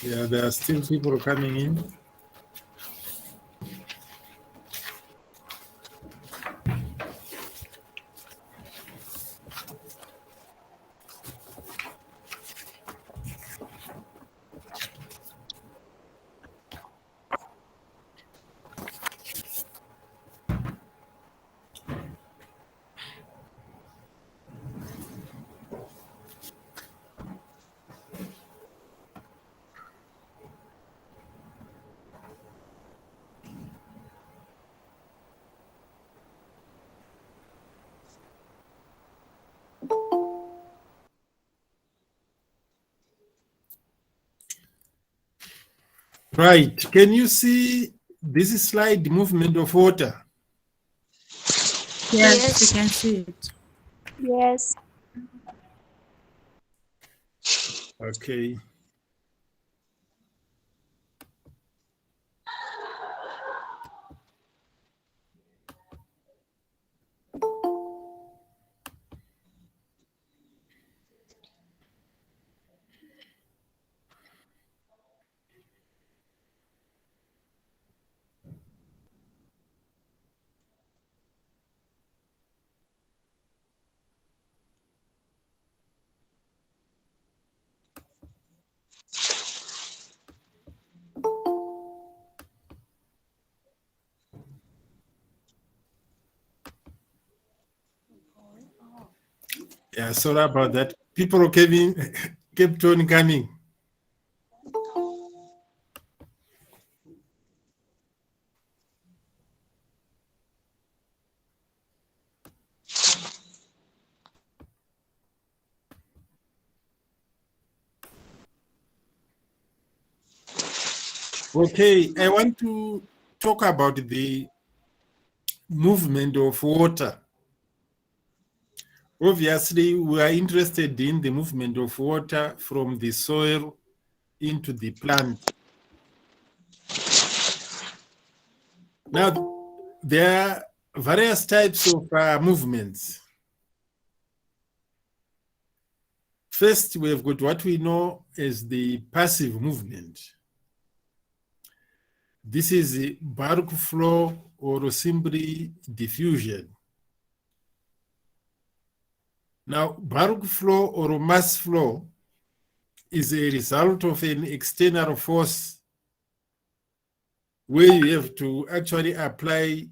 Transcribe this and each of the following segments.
Yeah, there are still people coming in. Right. Can you see this slide, movement of water? Yes, we can see it. Yes. Okay. Yeah, sorry about that. People kept on coming. Okay, I want to talk about the movement of water. Obviously, we are interested in the movement of water from the soil into the plant. Now, there are various types of movements. First, we have got what we know as the passive movement. This is the bulk flow or simply diffusion. Now, bulk flow or mass flow is a result of an external force where you have to actually apply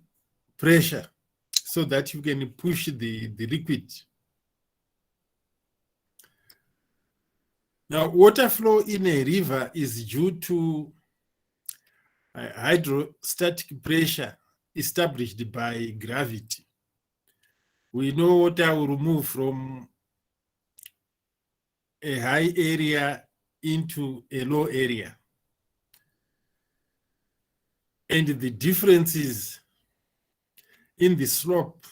pressure so that you can push the liquid. Now, water flow in a river is due to hydrostatic pressure established by gravity. We know water will move from a high area into a low area. And the differences in the slope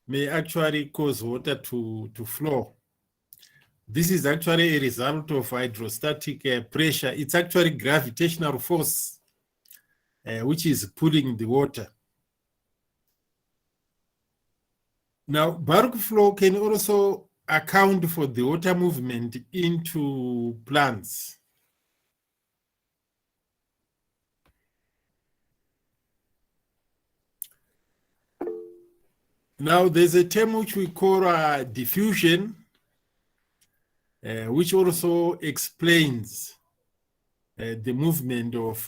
may actually cause water to flow. This is actually a result of hydrostatic pressure. It's actually gravitational force which is pulling the water. Now, bulk flow can also account for the water movement into plants. Now, there's a term which we call diffusion, which also explains the movement of,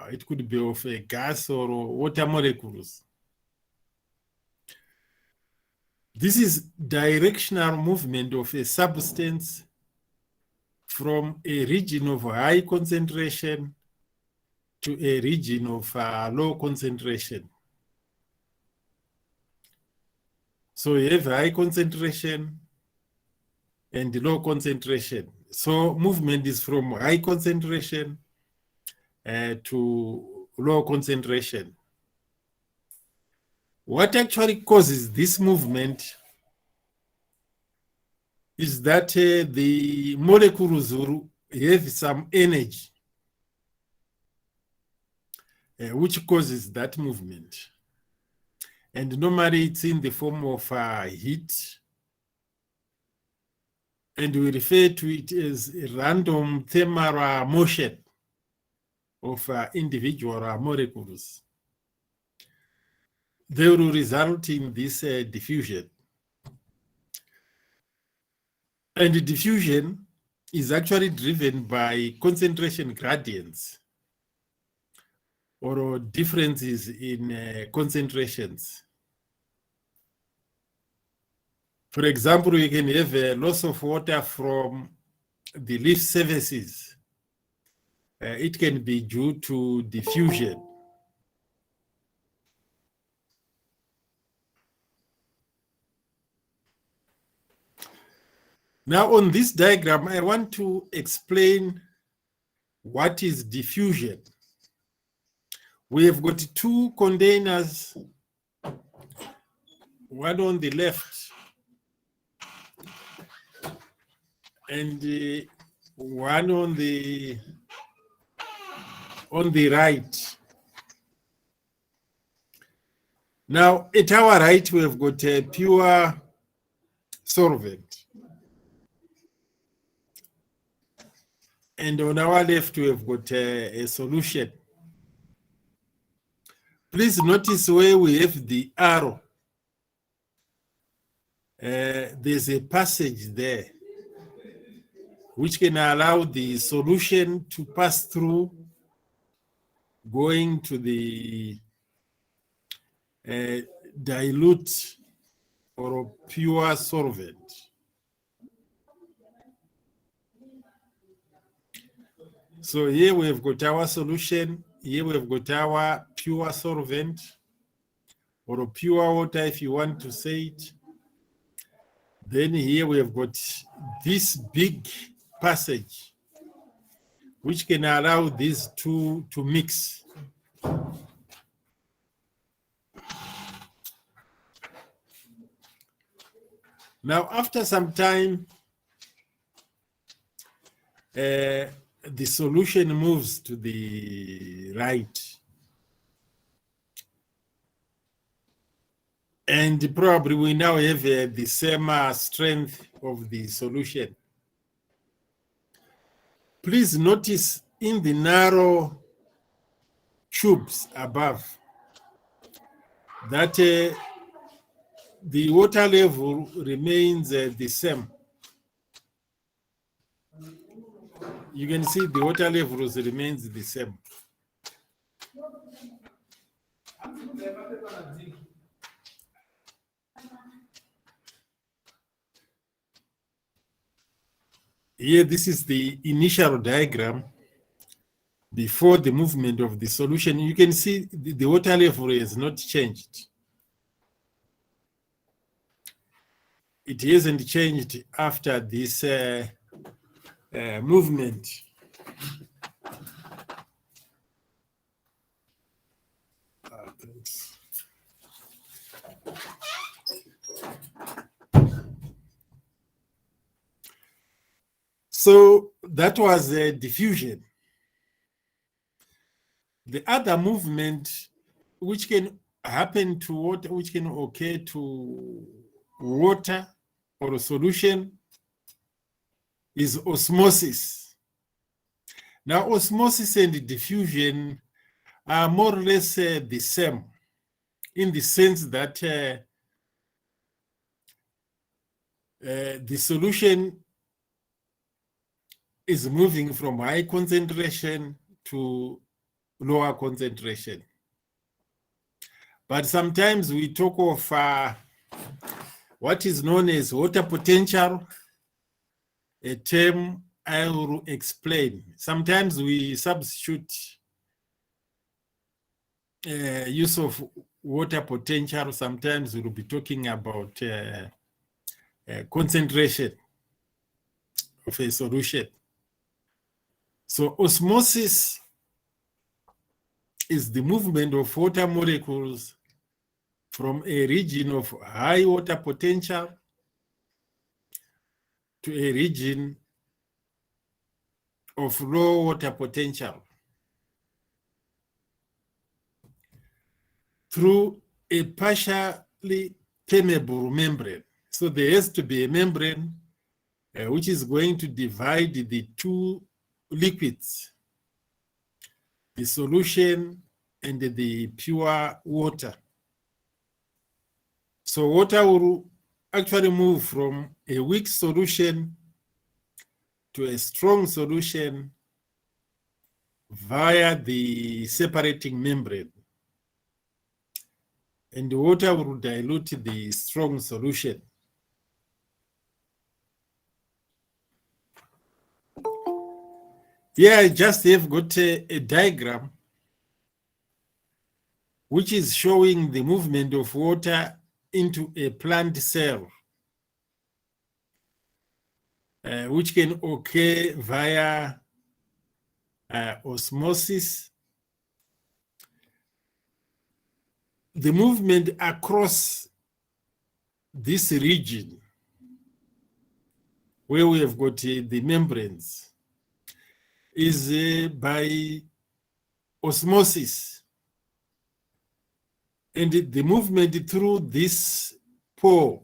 it could be of a gas or water molecules. This is directional movement of a substance from a region of high concentration to a region of low concentration. So you have high concentration and low concentration. So movement is from high concentration to low concentration. What actually causes this movement is that the molecules will have some energy, which causes that movement. And normally it's in the form of heat and we refer to it as random thermal motion of individual molecules. They will result in this diffusion. And diffusion is actually driven by concentration gradients or differences in concentrations. For example, you can have a loss of water from the leaf surfaces. It can be due to diffusion. Now, on this diagram, I want to explain what is diffusion. We have got two containers, one on the left and one on the right. Now, at our right, we have got a pure solvent. And on our left, we have got a solution. Please notice where we have the arrow. There's a passage there which can allow the solution to pass through, going to the dilute or pure solvent. So here we've got our solution, here we've got our pure solvent, or pure water if you want to say it. Then here we have got this big passage which can allow these two to mix. Now, after some time, the solution moves to the right. And probably we now have the same strength of the solution. Please notice in the narrow tubes above that the water level remains the same. You can see the water levels remains the same. Here, this is the initial diagram before the movement of the solution. You can see the water level has not changed. It hasn't changed after this movement. Thanks. So that was a diffusion. The other movement which can happen to water, which can occur to water or a solution, is osmosis. Now, osmosis and diffusion are more or less the same, in the sense that the solution is moving from high concentration to lower concentration. But sometimes we talk of what is known as water potential, a term I will explain. Sometimes we substitute use of water potential. Sometimes we'll be talking about concentration of a solution. So osmosis is the movement of water molecules from a region of high water potential to a region of low water potential through a partially permeable membrane. So there has to be a membrane which is going to divide the two liquids, the solution and the pure water. So water will actually move from a weak solution to a strong solution via the separating membrane. And the water will dilute the strong solution. Here I just have got a diagram which is showing the movement of water into a plant cell, which can occur via osmosis. The movement across this region where we have got the membranes is by osmosis. And the movement through this pore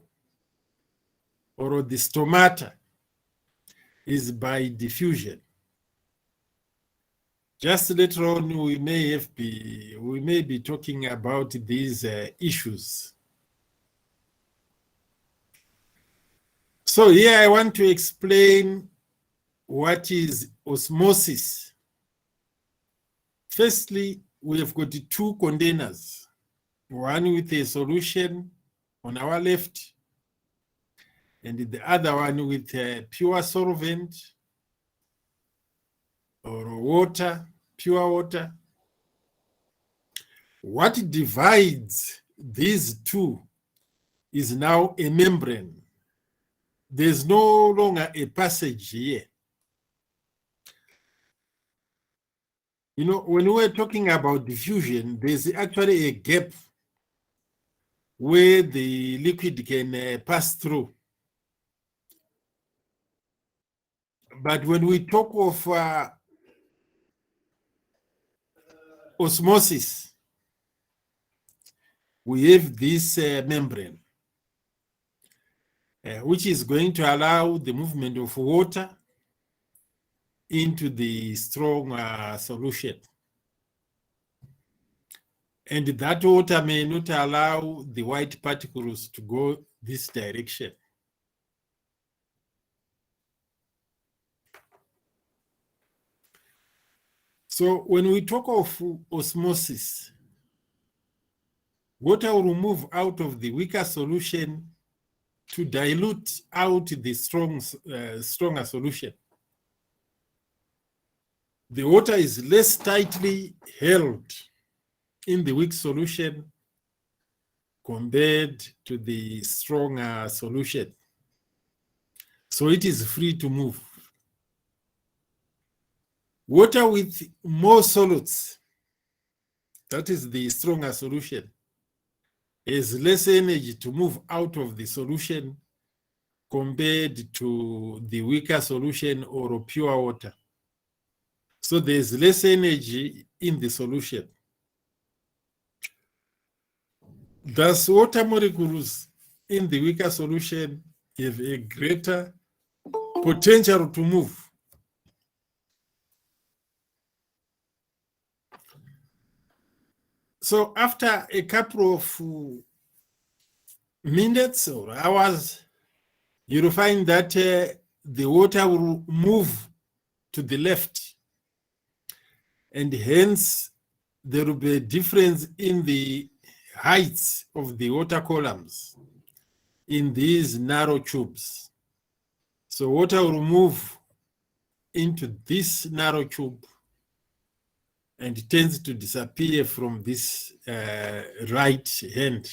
or the stomata is by diffusion. Just later on, we may be talking about these issues. So here I want to explain what is osmosis. Firstly, we have got two containers, one with a solution on our left, and the other one with a pure solvent or water, pure water. What divides these two is now a membrane. There's no longer a passage here. You know, when we're talking about diffusion, there's actually a gap where the liquid can pass through. But when we talk of osmosis, we have this membrane, which is going to allow the movement of water into the strong solution. And that water may not allow the white particles to go this direction. So when we talk of osmosis, water will move out of the weaker solution to dilute out the stronger solution. The water is less tightly held in the weak solution compared to the stronger solution. So it is free to move. Water with more solutes, that is the stronger solution, has less energy to move out of the solution compared to the weaker solution or pure water. So there's less energy in the solution. Thus, water molecules in the weaker solution have a greater potential to move. So after a couple of minutes or hours, you'll find that the water will move to the left, and hence there will be a difference in the heights of the water columns in these narrow tubes. So water will move into this narrow tube and tends to disappear from this right hand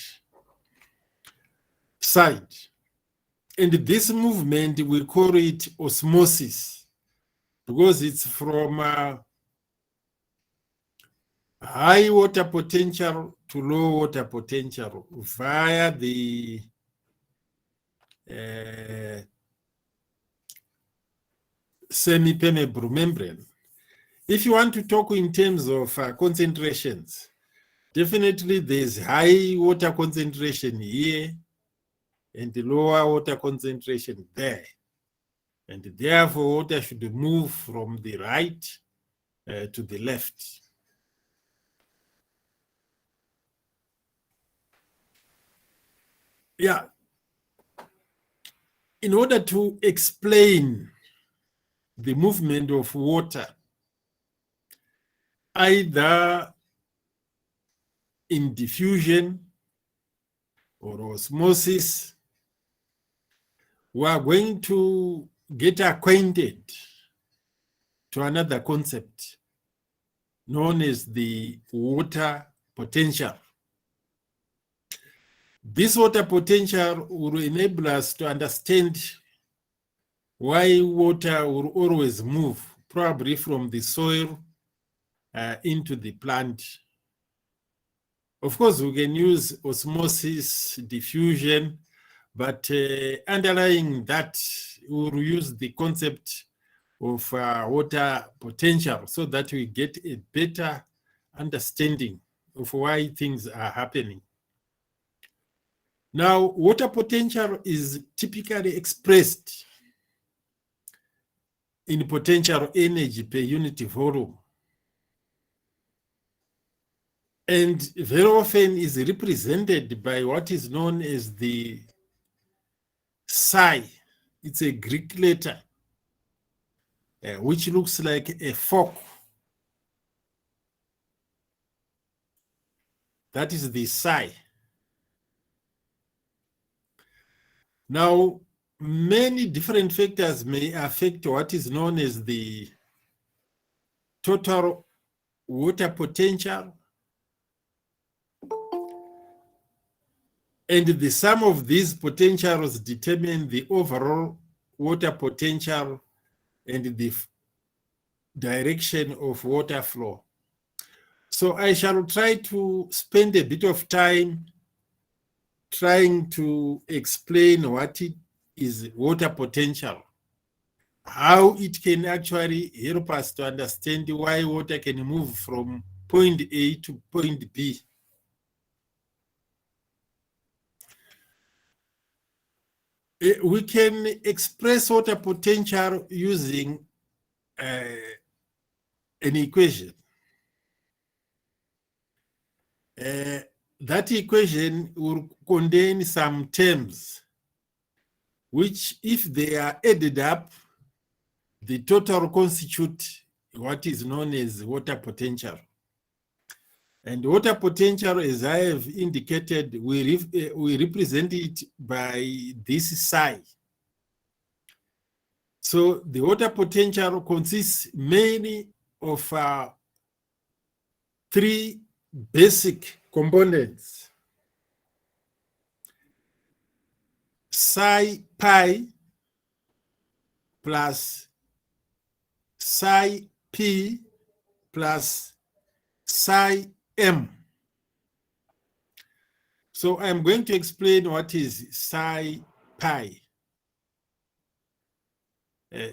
side. And this movement, we call it osmosis, because it's from high water potential to low water potential via the semi-permeable membrane. If you want to talk in terms of concentrations, definitely there's high water concentration here and the lower water concentration there. and therefore water should move from the right to the left. Yeah. In order to explain the movement of water, either in diffusion or osmosis, we are going to get acquainted to another concept known as the water potential. This water potential will enable us to understand why water will always move, probably from the soil into the plant. Of course, we can use osmosis, diffusion, but underlying that, we'll use the concept of water potential so that we get a better understanding of why things are happening. Now, water potential is typically expressed in potential energy per unit volume, and very often is represented by what is known as the psi. It's a Greek letter which looks like a fork. That is the psi. Now, many different factors may affect what is known as the total water potential, and the sum of these potentials determine the overall water potential and the direction of water flow. So I shall try to spend a bit of time trying to explain what it is water potential, how it can actually help us to understand why water can move from point A to point B. We can express water potential using an equation. That equation will contain some terms which, if they are added up, the total constitute what is known as water potential. And water potential, as I have indicated, we represent it by this psi. So the water potential consists mainly of three basic components: psi pi plus psi p plus psi m. So I'm going to explain what is psi pi.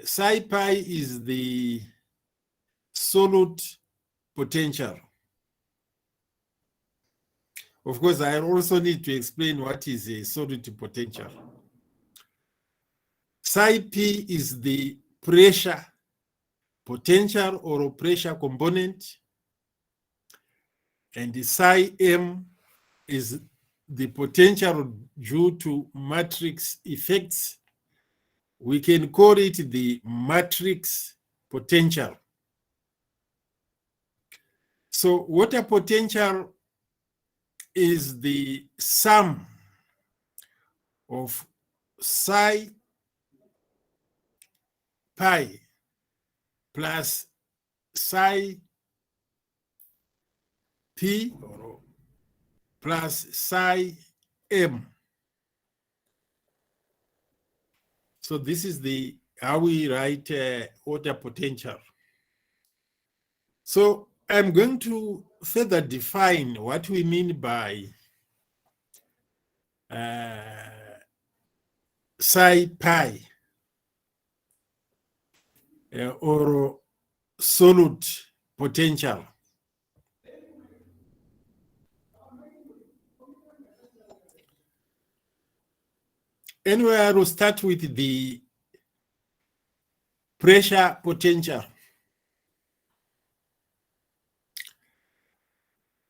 Psi pi is the solute potential. Of course, I also need to explain what is a solute potential. Psi p is the pressure potential or pressure component, and the psi m is the potential due to matrix effects. We can call it the matrix potential. So water potential is the sum of psi pi plus psi p plus psi m. So this is the how we write water potential. So I'm going to further define what we mean by psi pi or solute potential. Anyway, I will start with the pressure potential.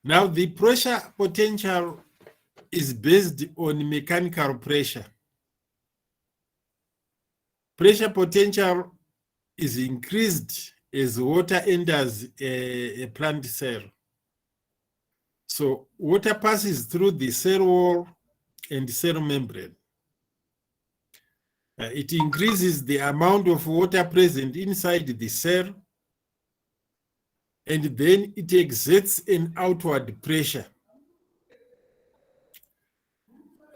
Now, the pressure potential is based on mechanical pressure. Pressure potential is increased as water enters a plant cell. So water passes through the cell wall and cell membrane. It increases the amount of water present inside the cell, and then it exerts an outward pressure.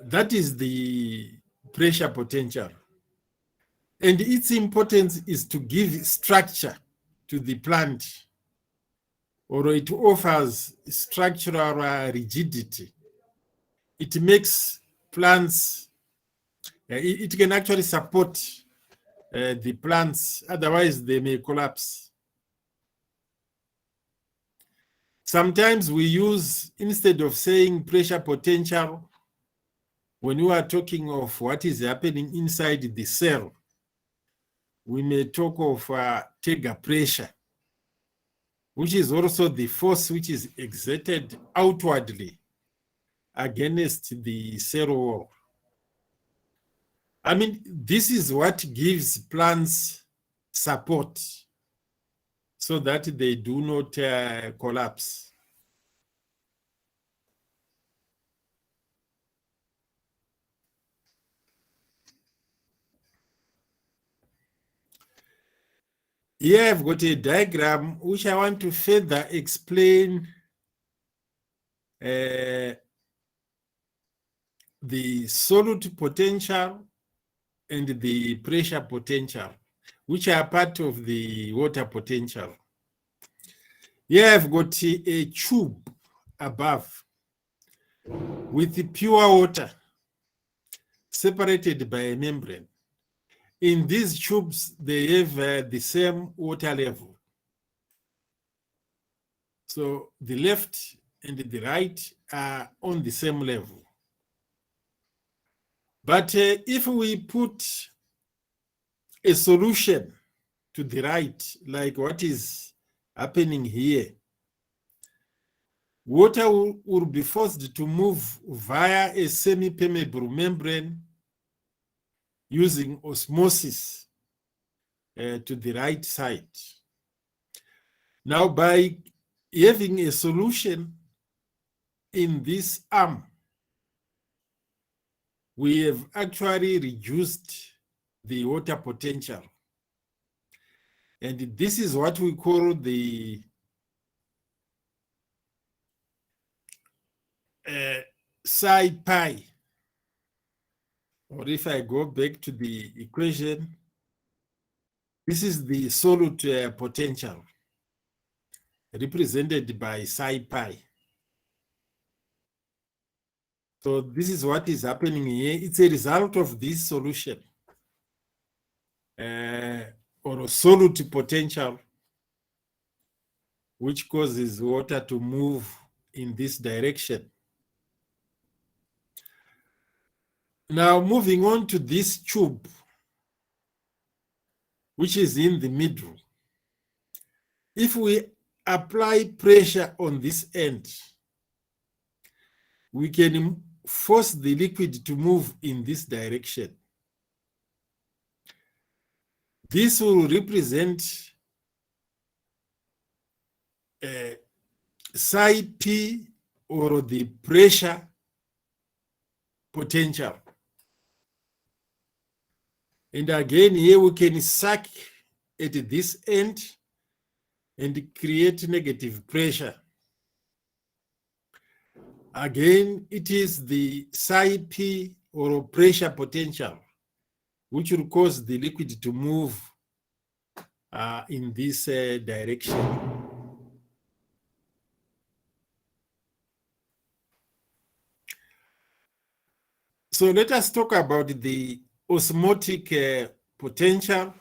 That is the pressure potential. And its importance is to give structure to the plant, or it offers structural rigidity. It makes plants, it can actually support the plants, otherwise they may collapse. Sometimes we use, instead of saying pressure potential, when we are talking of what is happening inside the cell, we may talk of Tega pressure, which is also the force which is exerted outwardly against the cell wall. I mean, this is what gives plants support so that they do not collapse. Here I've got a diagram which I want to further explain the solute potential and the pressure potential, which are part of the water potential. Here I've got a tube above with pure water separated by a membrane. In these tubes, they have the same water level. So the left and the right are on the same level. But if we put a solution to the right, like what is happening here, water will be forced to move via a semi-permeable membrane using osmosis to the right side. Now, by having a solution in this arm, we have actually reduced the water potential. And this is what we call the psi pi. Or if I go back to the equation, this is the solute potential represented by psi pi. So this is what is happening here. It's a result of this solution or a solute potential, which causes water to move in this direction. Now, moving on to this tube, which is in the middle. If we apply pressure on this end, we can force the liquid to move in this direction. This will represent psi p, or the pressure potential. And again, here we can suck at this end and create negative pressure. Again, it is the psi p, or pressure potential, which will cause the liquid to move in this direction. So let us talk about the osmotic potential.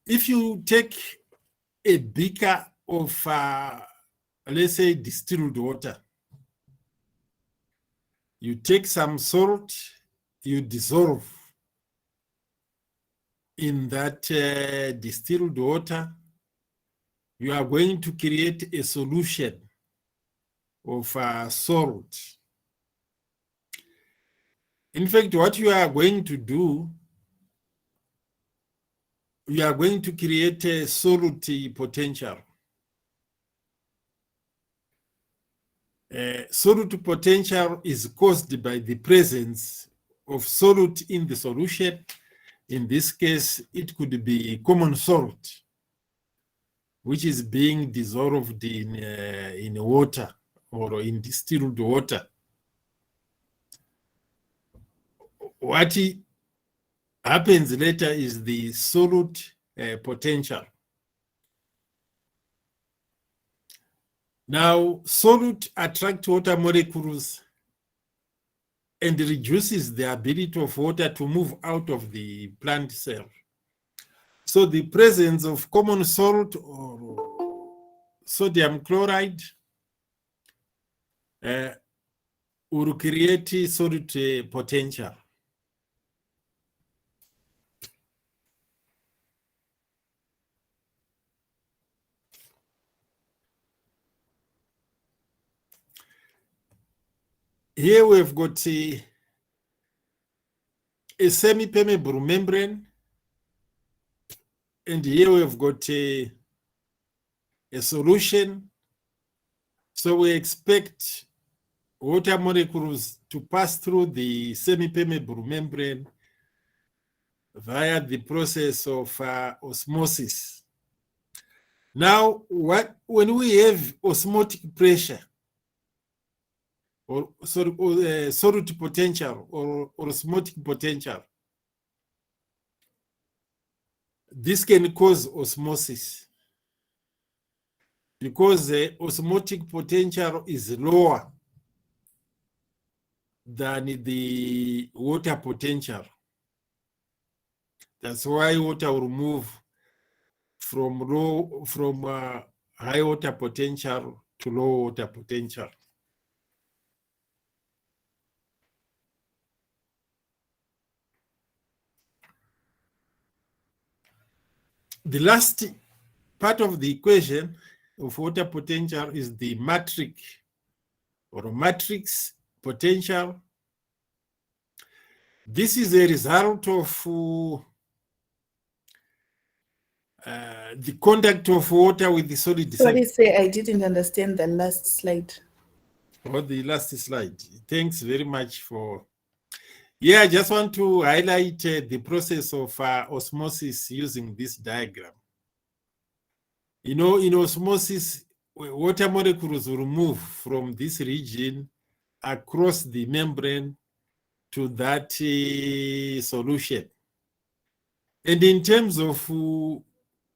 If you take a beaker of, let's say, distilled water, you take some salt, you dissolve in that distilled water, you are going to create a solution of salt. In fact, what you are going to do, you are going to create a solute potential. Solute potential is caused by the presence of solute in the solution. In this case, it could be common salt, which is being dissolved in water or in distilled water. What happens later is the solute potential. Now, solute attracts water molecules and reduces the ability of water to move out of the plant cell. So the presence of common salt or sodium chloride will create solute potential. Here we've got a semi-permeable membrane, and here we've got a solution. So we expect water molecules to pass through the semi-permeable membrane via the process of osmosis. Now, when we have osmotic pressure, or solute potential or osmotic potential, this can cause osmosis because the osmotic potential is lower than the water potential. That's why water will move from high water potential to low water potential. The last part of the equation of water potential is the matrix or matrix potential. This is a result of the contact of water with the solid. Sorry, say I didn't understand the last slide. Or the last slide. Thanks very much for. Yeah, I just want to highlight the process of osmosis using this diagram. You know, in osmosis, water molecules will move from this region across the membrane to that solution. And in terms of,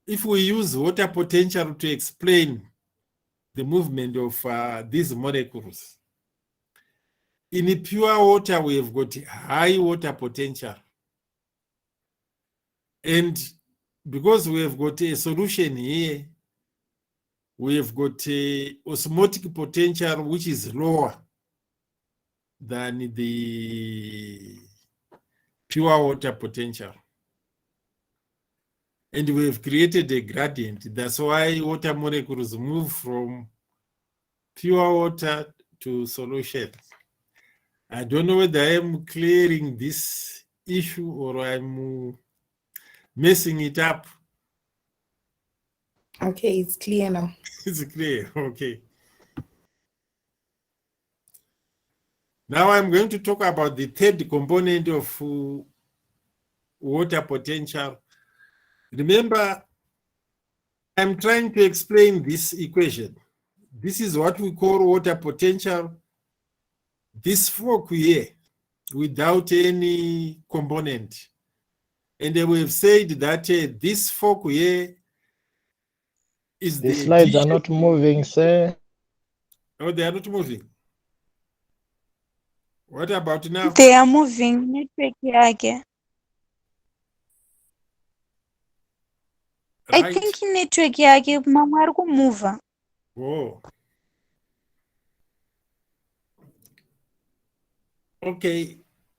if we use water potential to explain the movement of these molecules, in pure water, we have got high water potential. And because we have got a solution here, we have got a osmotic potential which is lower than the pure water potential. And we have created a gradient. That's why water molecules move from pure water to solution. I don't know whether I am clearing this issue or I'm messing it up. Okay, it's clear now. It's clear, okay. Now I'm going to talk about the third component of water potential. Remember, I'm trying to explain this equation. This is what we call water potential. This fork here, without any component. And we've said that this fork here is the slides are not moving, sir. Oh, they are not moving. What about now? They are moving. Network yake. I Right. think network yake mama ari kumove. Oh. Okay.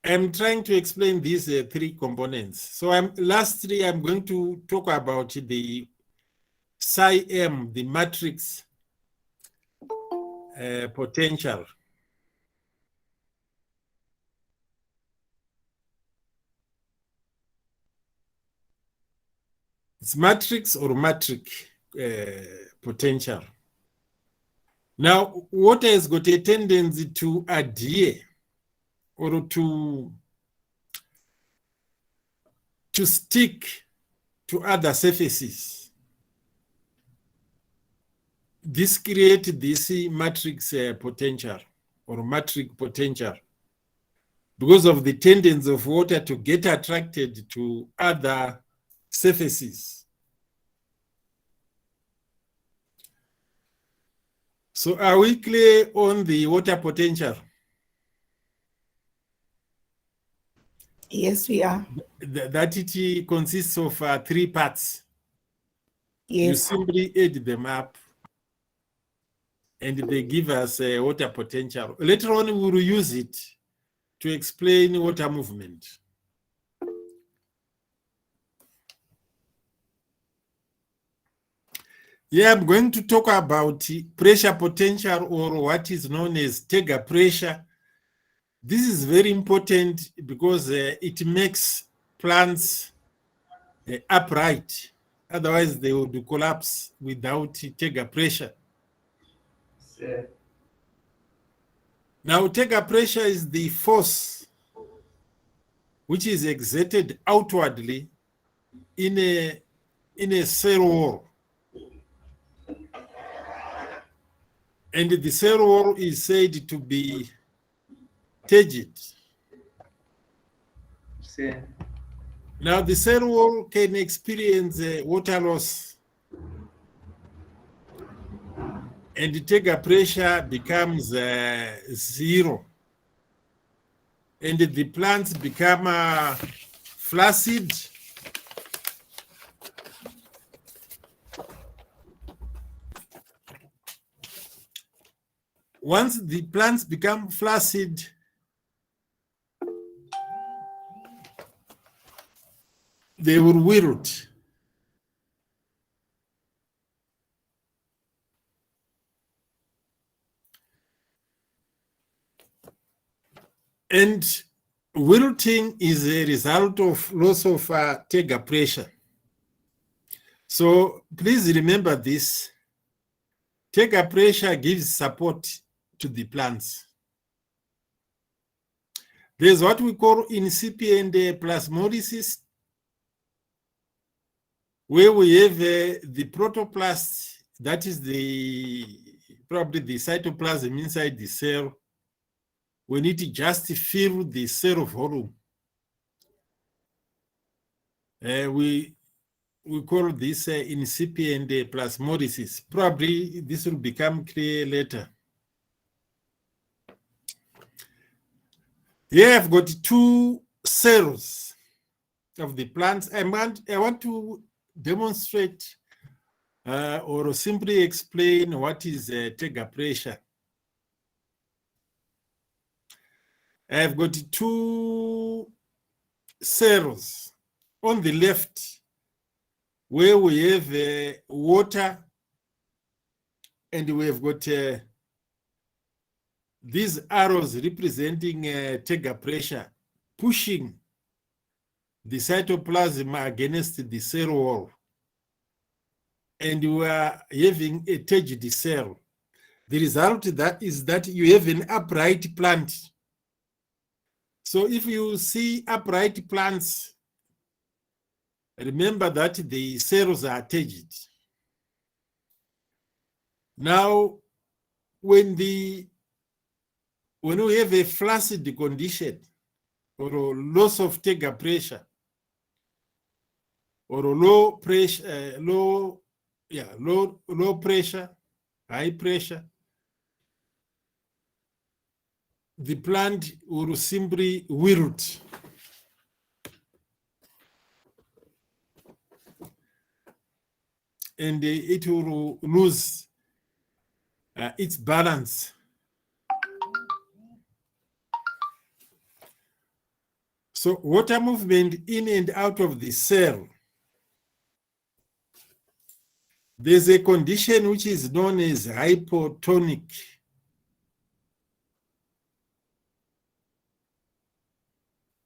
I'm trying to explain these three components. So lastly, I'm going to talk about the psi m, the matrix potential. It's matrix or matrix potential. Now, water has got a tendency to adhere or to stick to other surfaces. This creates this matrix potential or matrix potential because of the tendency of water to get attracted to other surfaces. So are we clear on the water potential? Yes, we are. That it consists of three parts. You Yes. simply add them up and they give us a water potential. Later on, we will use it to explain water movement. Yeah, I'm going to talk about pressure potential, or what is known as Tega pressure. This is very important because it makes plants upright. Otherwise, they would collapse without Tega pressure. Now, Tega pressure is the force which is exerted outwardly in a cell wall. And the cell wall is said to be turgid. Now, the cell wall can experience water loss, and the Tega pressure becomes zero. And the plants become flaccid. Once the plants become flaccid, they will wilt. And wilting is a result of loss of Tega pressure. So please remember this. Tega pressure gives support to the plants. There's what we call incipient plasmodysis, where we have the protoplast, that is probably the cytoplasm inside the cell. We need to just fill the cell volume. We call this incipient plasmodysis. Probably this will become clear later. Here I've got two cells of the plants. I want to demonstrate or simply explain what is Tega pressure. I've got two cells on the left where we have water, and we have got these arrows representing Tega pressure pushing the cytoplasm against the cell wall. And we are having a turgid cell. The result is that you have an upright plant. So if you see upright plants, remember that the cells are turgid. Now, when we have a flaccid condition or a loss of Tega pressure or a low pressure, low pressure, high pressure, the plant will simply wilt. And it will lose its balance. So water movement in and out of the cell. There's a condition which is known as hypotonic.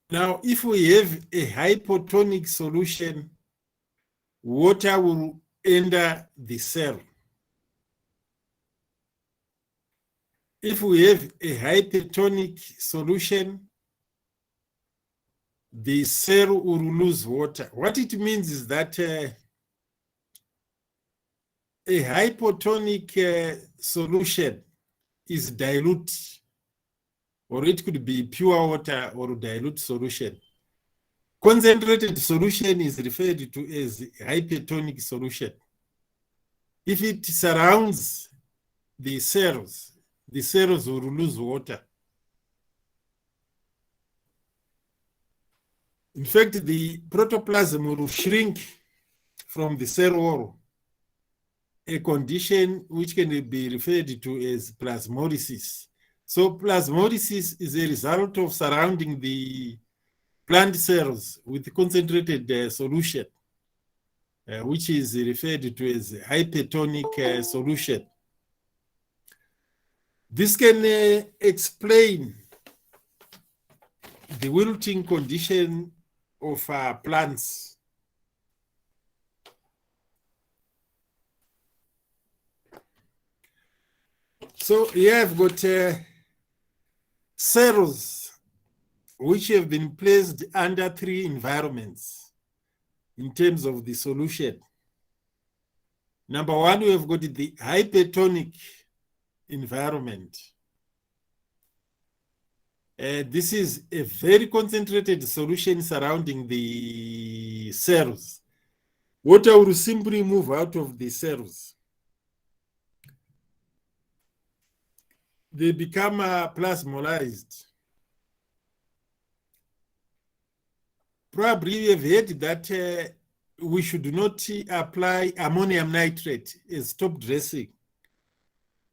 Now, if we have a hypotonic solution, water will enter the cell. If we have a hypertonic solution, the cell will lose water. What it means is that a hypotonic solution is dilute, or it could be pure water or dilute solution. Concentrated solution is referred to as hypertonic solution. If it surrounds the cells will lose water. In fact, the protoplasm will shrink from the cell wall, a condition which can be referred to as plasmodysis. So plasmodysis is a result of surrounding the plant cells with concentrated solution, which is referred to as hypertonic solution. This can explain the wilting condition of plants. So here I've got cells which have been placed under 3 environments in terms of the solution. Number 1, we have got the hypertonic environment. This is a very concentrated solution surrounding the cells. Water will simply move out of the cells. They become plasmolized. Probably you have heard that we should not apply ammonium nitrate as top dressing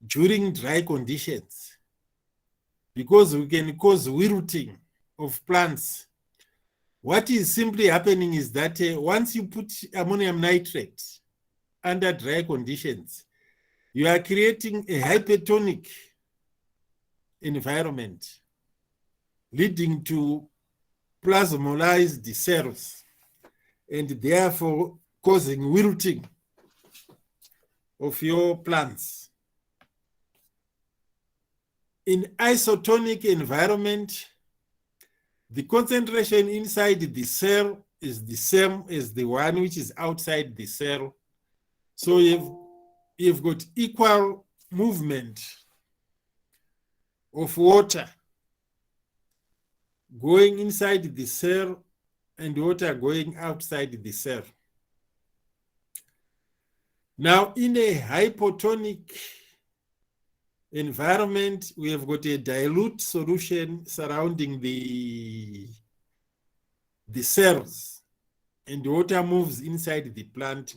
during dry conditions, because we can cause wilting of plants. What is simply happening is that once you put ammonium nitrate under dry conditions, you are creating a hypertonic environment, leading to plasmolized cells, and therefore causing wilting of your plants. In isotonic environment, the concentration inside the cell is the same as the one which is outside the cell. So you've got equal movement of water going inside the cell and water going outside the cell. Now, in a hypotonic environment, we have got a dilute solution surrounding the cells, and water moves inside the plant.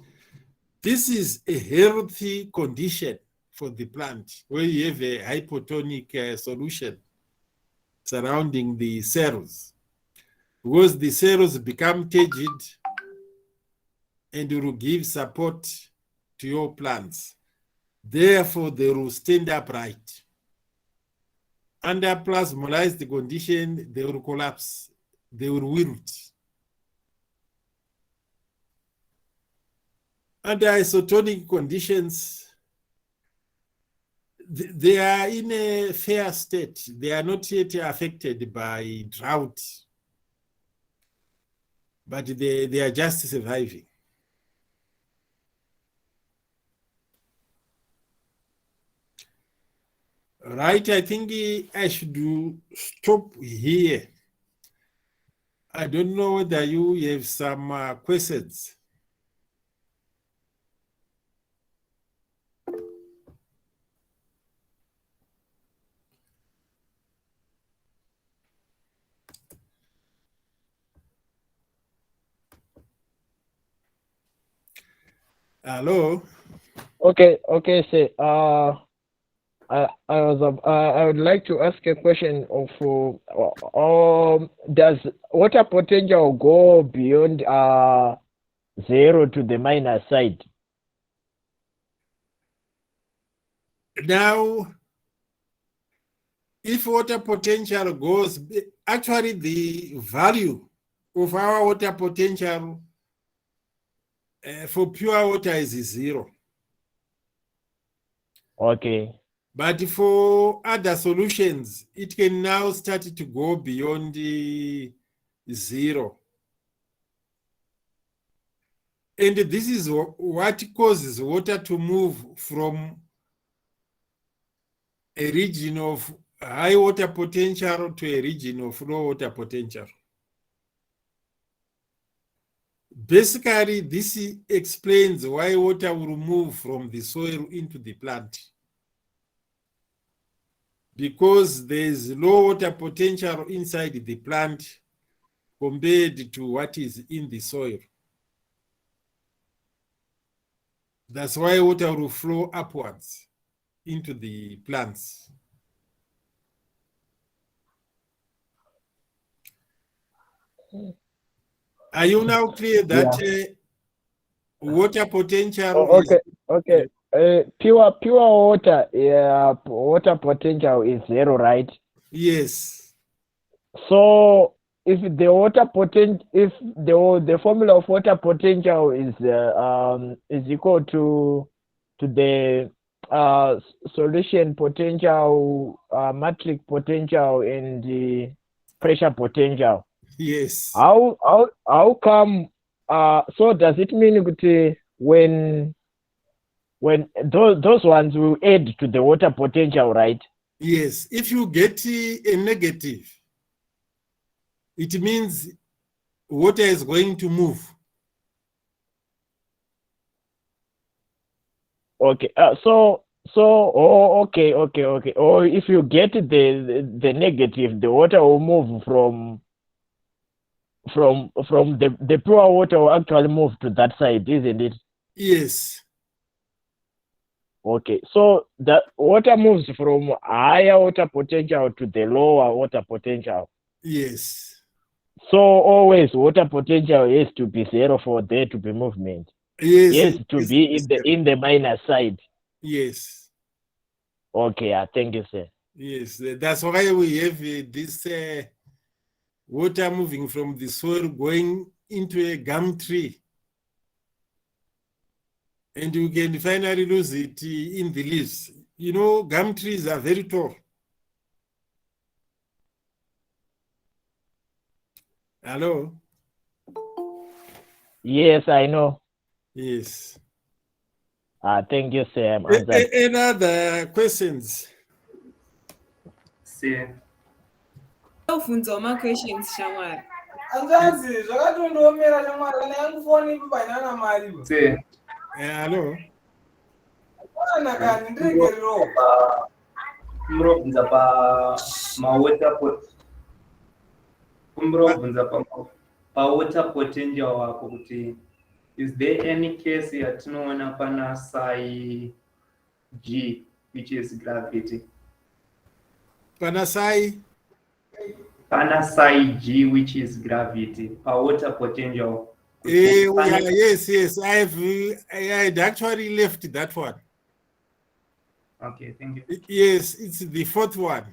This is a healthy condition for the plant, where you have a hypotonic solution surrounding the cells, because the cells become turgid and will give support to your plants. Therefore, they will stand upright. Under plasmolized condition, they will collapse, they will wilt. Under isotonic conditions, they are in a fair state. They are not yet affected by drought, but they are just surviving. Right, I think I should stop here. I don't know whether you have some questions. Hello? Okay, sir. I would like to ask a question of does water potential go beyond 0 to the minus side? Now, if water potential goes, actually the value of our water potential for pure water is 0. Okay. But for other solutions, it can now start to go beyond 0. And this is what causes water to move from a region of high water potential to a region of low water potential. Basically, this explains why water will move from the soil into the plant. Because there's low water potential inside the plant compared to what is in the soil. That's why water will flow upwards into the plants. Are you now clear that water potential Okay. is... Okay. Pure water, water potential is 0, right? Yes. So if the water if the formula of water potential is equal to the solution potential, matrix potential, and the pressure potential, Yes. how come? So does it mean that when those ones will add to the water potential, right? Yes. If you get a negative, it means water is going to move. Okay. Okay. Or if you get the negative, the water will move from the pure water will actually move to that side, isn't it? Yes. Okay. So the water moves from higher water potential to the lower water potential. Yes. So always water potential has to be 0 for there to be movement. Yes. Yes, to Yes, be yes, in the minus side. yes. Okay. Thank you, sir. Yes. That's why we have this water moving from the soil going into a gum tree. And you can finally lose it in the leaves. You know, gum trees are very tall. Hello? Yes, I know. Yes. Thank you, sir. I'm answered. Any other questions? See. Ufunza ama-questions shamwari. Anzazi zvakatondiomera shamwari kana yangu foni ipainana mari See. Hello? ana kani ndiregerero Kumurobvunza water potential wako kuti is there any case yatinoona pana psi g which is gravity? Pana psi g which is gravity water potential. yes. I had actually left that one. Okay, thank you. Yes, it's the 4th one.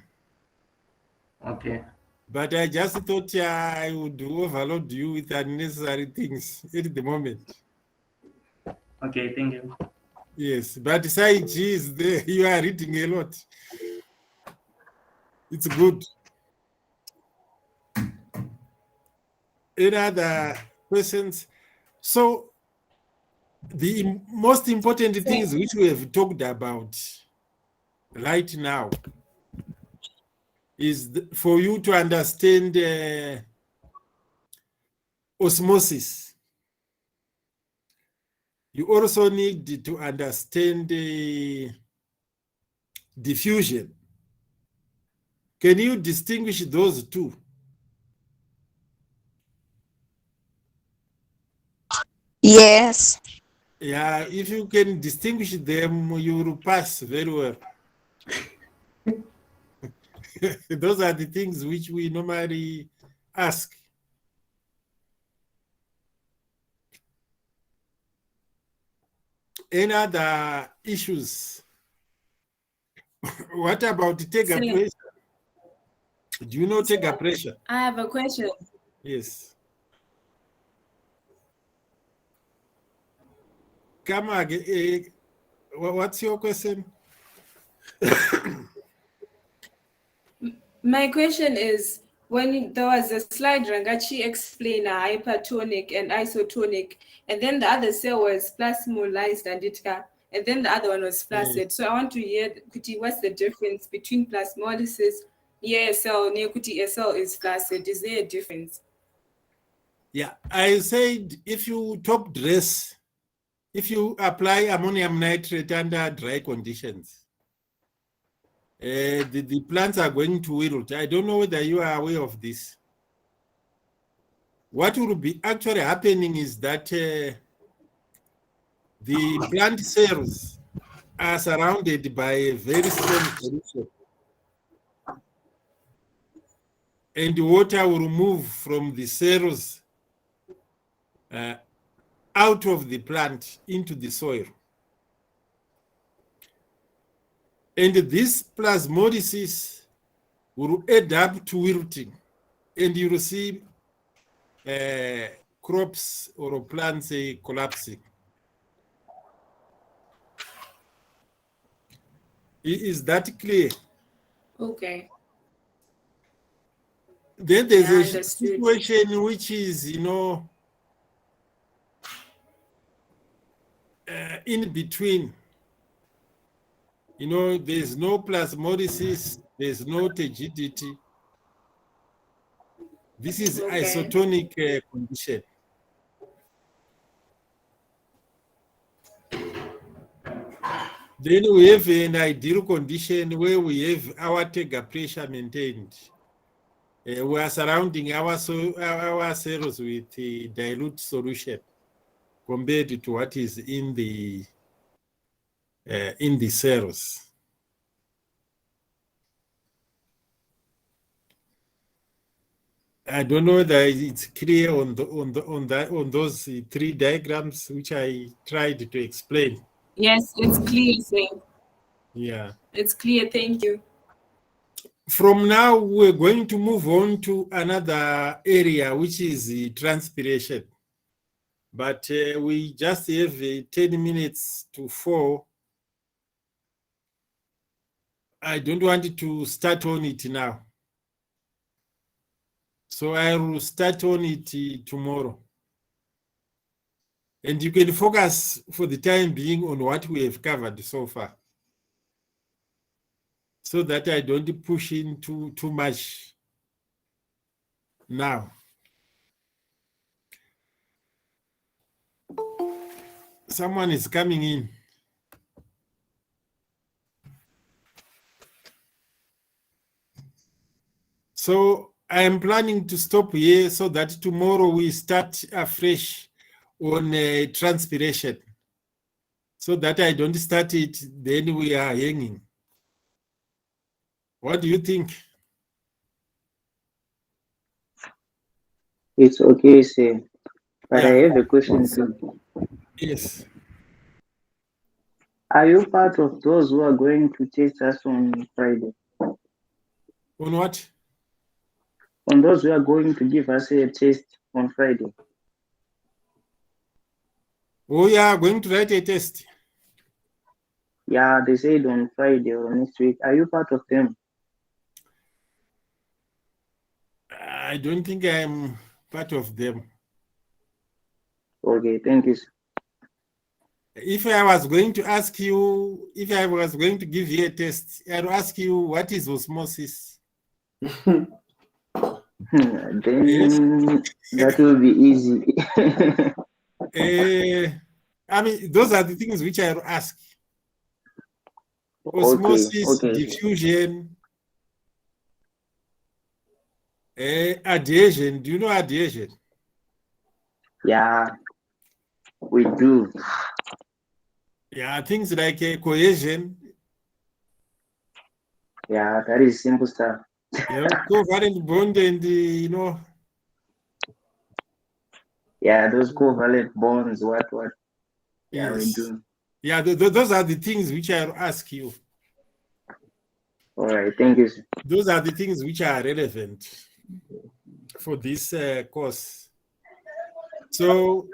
Okay. But I just thought I would overload you with unnecessary things at the moment. Okay, thank you. Yes, but psi g is there. You are reading a lot. It's good. Any other questions? So the most important things which we have talked about right now is for you to understand osmosis. You also need to understand diffusion. Can you distinguish those two? Yes. Yeah, if you can distinguish them, you will pass very well. Those are the things which we normally ask. Any other issues? What about Tega Sir. pressure? Do you know Tega pressure? I have a question. Yes. Come again. What's your question? My question is, when there was a slide, Rangachi explained a hypertonic and isotonic, and then the other cell was plasmolized and then the other one was flaccid. So I want to hear, Kuti, what's the difference between plasmolysis, ESL, Kuti ESL is flaccid? Is there a difference? Yeah, I said if you top dress, if you apply ammonium nitrate under dry conditions, the plants are going to wilt. I don't know whether you are aware of this. What will be actually happening is that the plant cells are surrounded by a very strong solution. And the water will move from the cells out of the plant into the soil. And this plasmodysis will add up to wilting, and you will see crops or plants collapsing. Is that clear? Okay. Then there's Yeah, a understood. situation which is, in between. There's no plasmodysis, there's no turgidity. This is Okay. isotonic condition. Then we have an ideal condition where we have our Tega pressure maintained. We are surrounding our cells with a dilute solution compared to what is in the cells. I don't know that it's clear on those three diagrams which I tried to explain. Yes, it's clear, sir. Yeah. It's clear. Thank you. From now, we're going to move on to another area, which is the transpiration. But we just have 10 minutes to 4. I don't want to start on it now. So I will start on it tomorrow. And you can focus for the time being on what we have covered so far, so that I don't push in too much now. Someone is coming in. So I am planning to stop here so that tomorrow we start afresh on transpiration, so that I don't start it, then we are hanging. What do you think? It's okay, sir. But I Yeah. have a question too. Yes. Are you part of those who are going to test us on Friday? On what? On those who are going to give us a test on Friday? We are going to write a test. Yeah, they said on Friday or next week. Are you part of them? I don't think I'm part of them. Okay, thank you, sir. If I was going to ask you, if I was going to give you a test, I'd ask you, what is osmosis? Then that will be easy. I mean, those are the things which I ask. Osmosis, Okay. diffusion, adhesion. Do you know adhesion? Yeah, we do. Yeah, things like cohesion. Yeah, that is simple stuff. Covalent bond and Yeah, those covalent bonds. What? Yeah, we yes. do. Yeah, those are the things which I'll ask you. All right, thank you, sir. Those are the things which are relevant for this course. So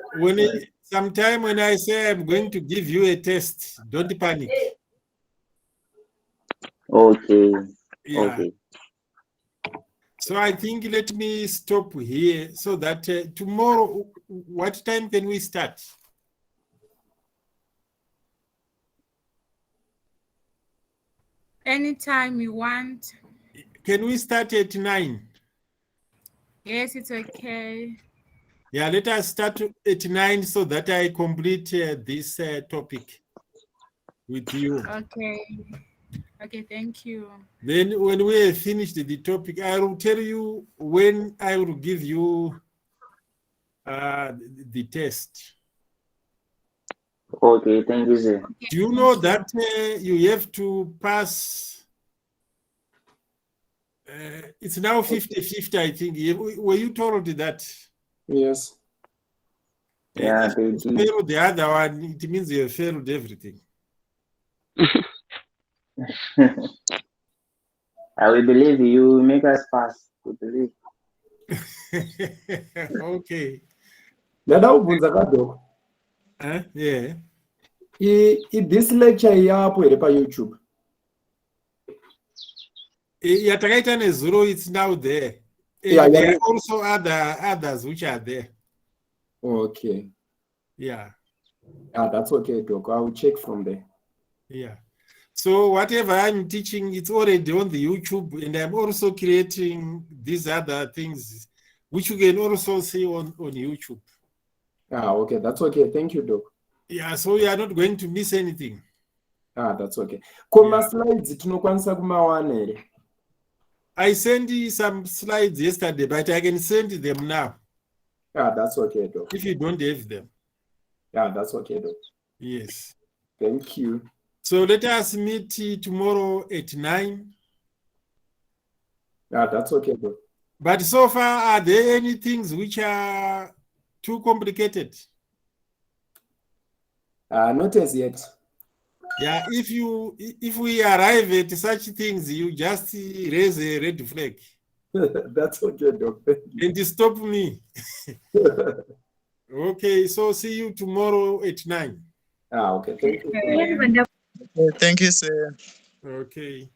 sometime when I say I'm going to give you a test, don't panic. Okay. Yeah. Okay. So I think let me stop here so that tomorrow, what time can we start? Anytime you want. Can we start at 9? Yes, it's okay. Yeah, let us start at 9 so that I complete this topic with you. Okay. Okay, thank you. Then when we have finished the topic, I will tell you when I will give you the test. Okay, thank you, sir. Okay, Do you know that you have to pass? It's now 50-50, I think. Were you told that? Yes. Yeah, If they you did. fail the other one, it means you have failed everything. I will believe you. Make us pass. We believe. Okay. Ndada kubvunza kadoko. Yeah. This lecture yapo here pa YouTube. Yatakaita nezuro, it's now there. Yeah, There yeah. are also others which are there. Okay. Yeah. That's okay, Doc. I will check from there. Yeah. So whatever I'm teaching, it's already on the YouTube, and I'm also creating these other things which you can also see on YouTube. Okay. That's okay. Thank you, Doc. Yeah, so you are not going to miss anything. That's okay. Koma slides tinokwanisa kumawana here. I sent you some slides yesterday, but I can send them now. That's okay, Doc. If you don't have them. That's okay, Doc. Yes. Thank you. So let us meet tomorrow at 9. That's okay, Doc. But so far, are there any things which are too complicated? Not as yet. Yeah, if we arrive at such things, you just raise a red flag. That's okay, Doc. Thank you. And stop me. Okay, so see you tomorrow at 9. Okay. Thank you. Thank you, sir. Okay.